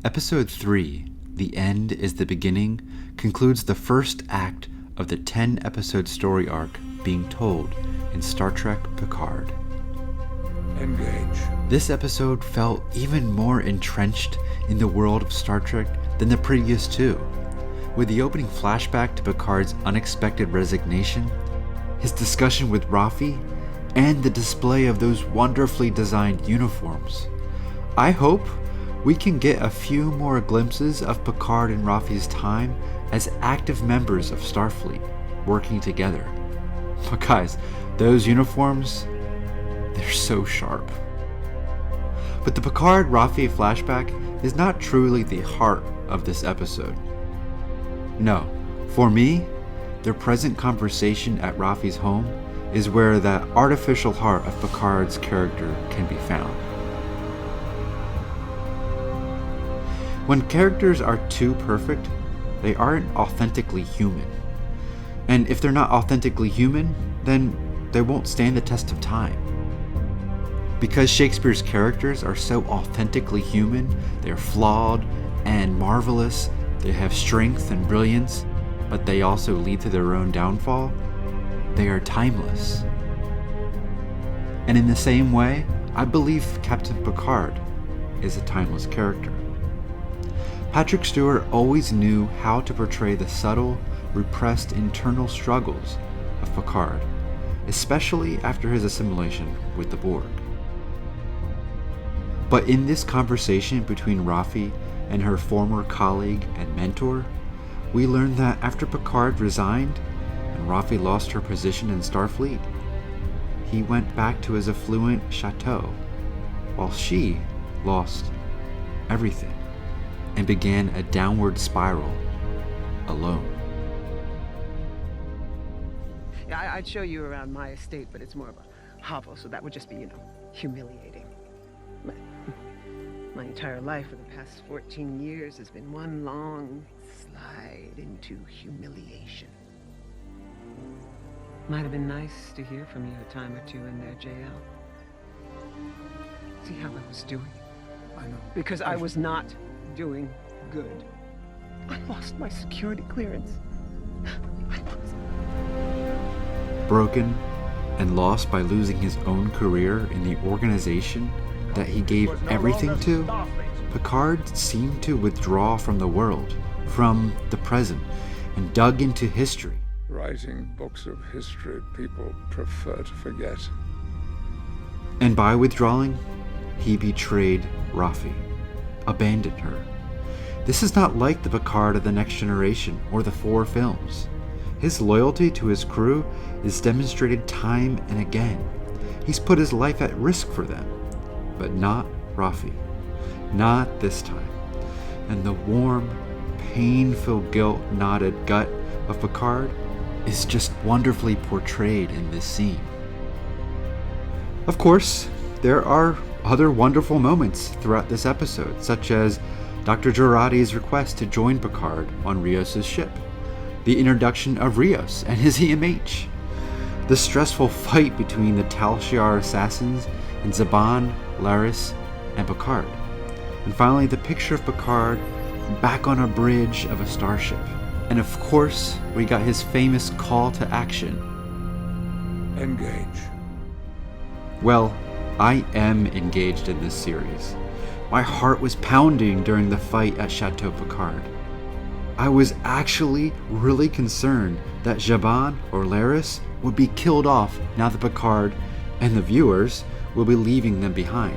Episode 3, The End is the Beginning, concludes the first act of the 10-episode story arc being told in Star Trek Picard. Engage. This episode felt even more entrenched in the world of Star Trek than the previous two, with the opening flashback to Picard's unexpected resignation, his discussion with Raffi, and the display of those wonderfully designed uniforms. I hope we can get a few more glimpses of Picard and Raffi's time as active members of Starfleet, working together. But guys, those uniforms, they're so sharp. But the Picard-Raffi flashback is not truly the heart of this episode. No, for me, their present conversation at Raffi's home is where that artificial heart of Picard's character can be found. When characters are too perfect, they aren't authentically human. And if they're not authentically human, then they won't stand the test of time. Because Shakespeare's characters are so authentically human, they're flawed and marvelous, they have strength and brilliance, but they also lead to their own downfall, they are timeless. And in the same way, I believe Captain Picard is a timeless character. Patrick Stewart always knew how to portray the subtle, repressed internal struggles of Picard, especially after his assimilation with the Borg. But in this conversation between Raffi and her former colleague and mentor, we learn that after Picard resigned and Raffi lost her position in Starfleet, he went back to his affluent chateau, while she lost everything and began a downward spiral alone. Yeah, I'd show you around my estate, but it's more of a hovel, so that would just be, humiliating. My entire life for the past 14 years has been one long slide into humiliation. Might have been nice to hear from you a time or two in there, JL. See how I was doing? I know. Because I was not doing good. I lost my security clearance. Broken and lost by losing his own career in the organization that he gave everything to, Picard seemed to withdraw from the world, from the present, and dug into history. Writing books of history people prefer to forget. And by withdrawing, he betrayed Raffi, abandoned her. This is not like the Picard of The Next Generation or the 4 films. His loyalty to his crew is demonstrated time and again. He's put his life at risk for them, but not Raffi. Not this time. And the warm, pain-filled guilt-knotted gut of Picard is just wonderfully portrayed in this scene. Of course, there are other wonderful moments throughout this episode, such as Dr. Jurati's request to join Picard on Rios' ship, the introduction of Rios and his EMH, the stressful fight between the Tal Shiar assassins and Zhaban, Laris, and Picard, and finally the picture of Picard back on a bridge of a starship. And of course, we got his famous call to action. Engage. Well, I am engaged in this series. My heart was pounding during the fight at Chateau Picard. I was actually really concerned that Zhaban or Laris would be killed off now that Picard and the viewers will be leaving them behind.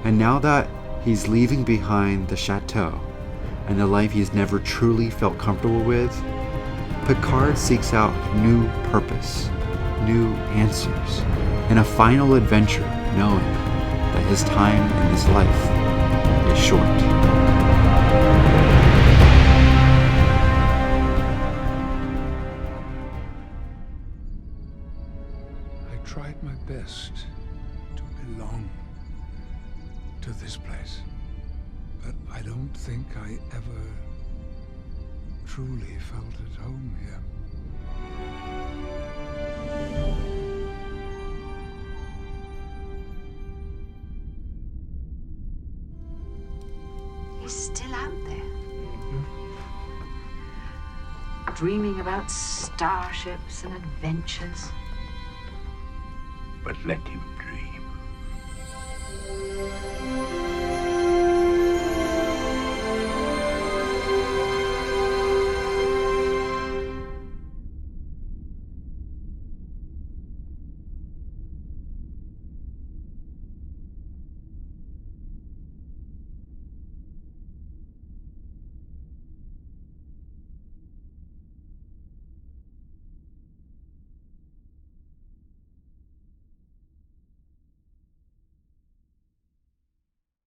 And now that he's leaving behind the chateau and the life he's never truly felt comfortable with, Picard seeks out new purpose, new answers, and a final adventure, knowing that his time in this life is short. I tried my best to belong to this place, but I don't think I ever truly felt at home here. dreaming about starships and adventures. But let him dream.